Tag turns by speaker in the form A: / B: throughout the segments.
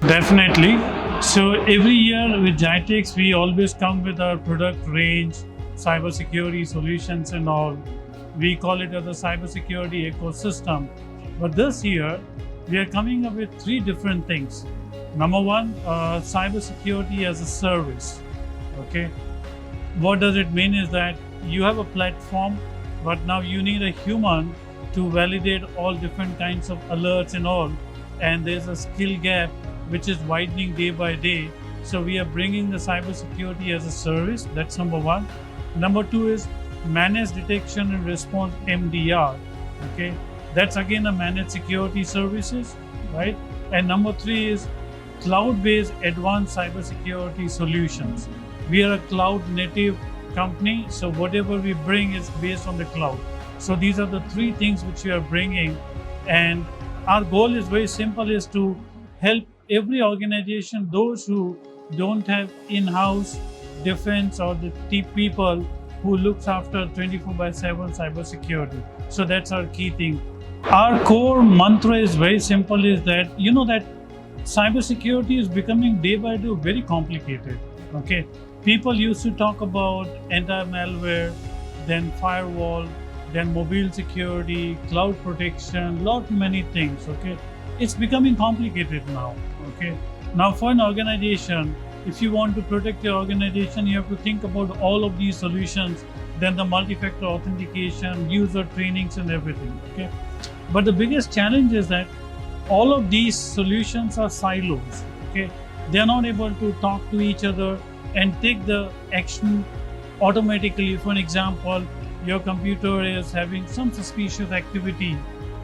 A: Definitely. So every year with Jitex, we always come with our product range, cybersecurity solutions and all. We call it as a cybersecurity ecosystem. But this year, we are coming up with three different things. Number one, cybersecurity as a service. Okay. What does it mean is that you have a platform, but now you need a human to validate all different kinds of alerts and all. And there's a skill gap which is widening day by day. So we are bringing the cybersecurity as a service. That's number one. Number two is managed detection and response (MDR). Okay, that's again a managed security services, right? And number three is cloud-based advanced cybersecurity solutions. We are a cloud-native company, so whatever we bring is based on the cloud. So these are the three things which we are bringing, and our goal is very simple: is to help every organization, those who don't have in-house defense or the people who looks after 24/7 cybersecurity. So that's our key thing. Our core mantra is very simple: is that that cybersecurity is becoming day by day very complicated. Okay, people used to talk about anti-malware, then firewall, then mobile security, cloud protection, lot many things. Okay, it's becoming complicated now. Okay, now for an organization, if you want to protect your organization, you have to think about all of these solutions, then the multi-factor authentication, user trainings and everything. Okay, but the biggest challenge is that all of these solutions are silos. Okay, they are not able to talk to each other and take the action automatically. For an example, your computer is having some suspicious activity.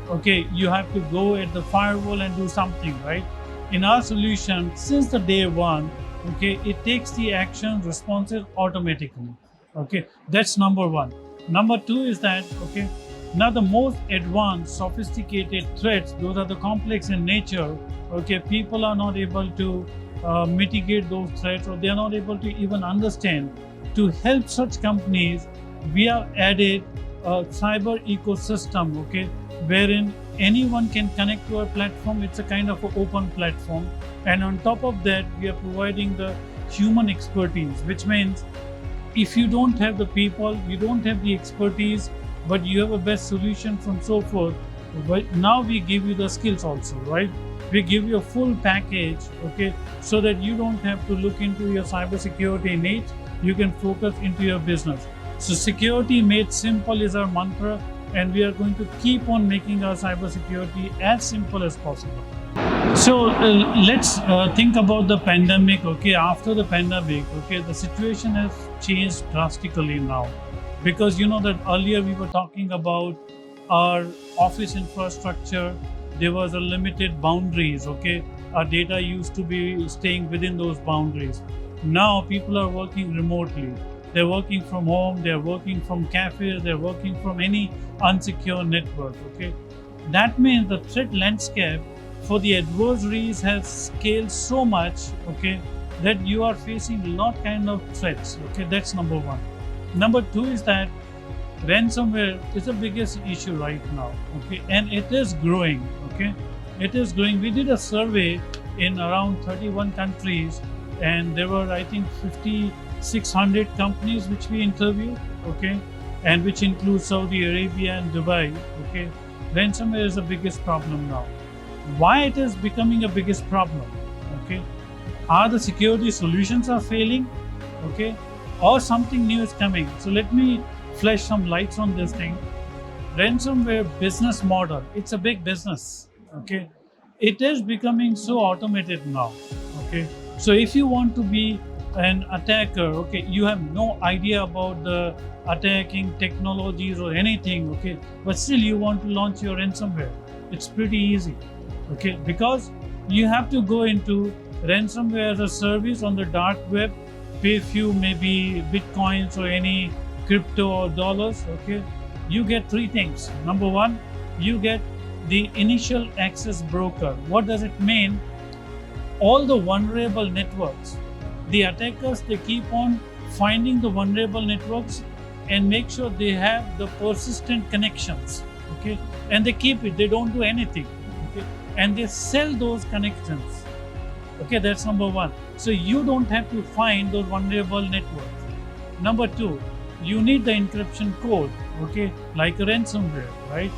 A: Okay, you have to go at the firewall and do something, right? In our solution, since the day one, okay, it takes the action responses automatically. Okay, that's number one. Number two is that, okay, now the most advanced, sophisticated threats, those are the complex in nature. Okay, people are not able to mitigate those threats, or they are not able to even understand. To help such companies, we have added a cyber ecosystem, okay, wherein anyone can connect to our platform. It's a kind of an open platform. And on top of that, we are providing the human expertise, which means if you don't have the people, you don't have the expertise, but you have a best solution from Sophos, but now we give you the skills also, right? We give you a full package, okay, so that you don't have to look into your cybersecurity needs. You can focus into your business. So security made simple is our mantra, and we are going to keep on making our cybersecurity as simple as possible. So let's think about the pandemic. Okay, after the pandemic, okay, the situation has changed drastically now, because that earlier we were talking about our office infrastructure. There was a limited boundaries. Okay, our data used to be staying within those boundaries. Now people are working remotely. They're working from home, they're working from cafes, they're working from any unsecure network. Okay, that means the threat landscape for the adversaries has scaled so much, okay, that you are facing a lot kind of threats. Okay, that's number one. Number two is that ransomware is the biggest issue right now. Okay, and it is growing. Okay, it is growing. We did a survey in around 31 countries, and there were, I think, 5,600 companies which we interviewed. Okay, and which includes Saudi Arabia and Dubai. Okay, ransomware is the biggest problem now. Why it is becoming a biggest problem? Okay, are the security solutions are failing? Okay, or something new is coming? So let me flash some lights on this thing. Ransomware business model, it's a big business. Okay, it is becoming so automated now. Okay, so if you want to be an attacker, okay, you have no idea about the attacking technologies or anything, okay, but still you want to launch your ransomware, it's pretty easy. Okay, because you have to go into ransomware as a service on the dark web, pay few maybe bitcoins or any crypto or dollars. Okay, you get three things. Number one, you get the initial access broker. What does it mean? All the vulnerable networks, the attackers, they keep on finding the vulnerable networks and make sure they have the persistent connections. Okay, and they keep it, they don't do anything. Okay, and they sell those connections. Okay, that's number one. So you don't have to find those vulnerable networks. Number two, you need the encryption code, okay, like a ransomware, right?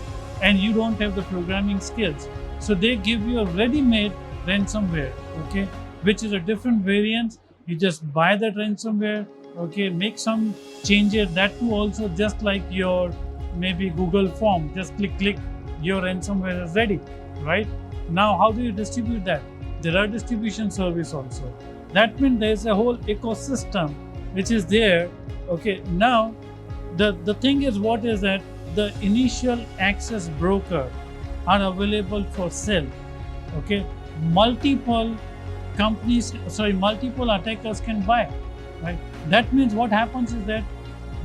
A: And you don't have the programming skills. So they give you a ready-made ransomware, okay, which is a different variant. You just buy that ransomware, okay, make some changes. That too also just like your maybe Google form, just click, your ransomware is ready, right? Now, how do you distribute that? There are distribution service also. That means there's a whole ecosystem which is there. Okay, now the thing is, what is that the initial access broker are available for sale. Okay, multiple multiple attackers can buy, right? That means what happens is that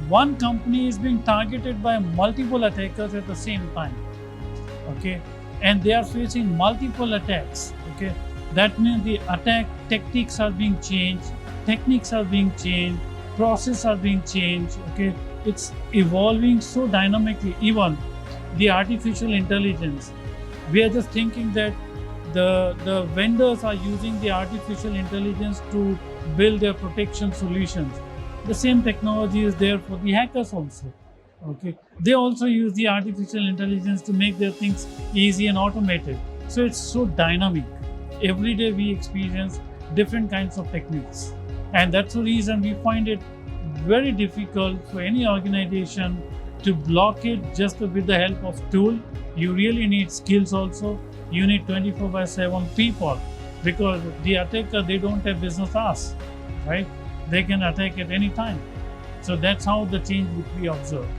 A: one company is being targeted by multiple attackers at the same time. Okay, and they are facing multiple attacks. Okay, that means the attack techniques are being changed, process are being changed. Okay, it's evolving so dynamically. Even the artificial intelligence, we are just thinking that the vendors are using the artificial intelligence to build their protection solutions. The same technology is there for the hackers also. Okay, they also use the artificial intelligence to make their things easy and automated. So it's so dynamic. Every day we experience different kinds of techniques, and that's the reason we find it very difficult for any organization to block it just with the help of tool. You really need skills also. You need 24/7 people, because the attacker, they don't have business hours, right? They can attack at any time. So that's how the change would be observed.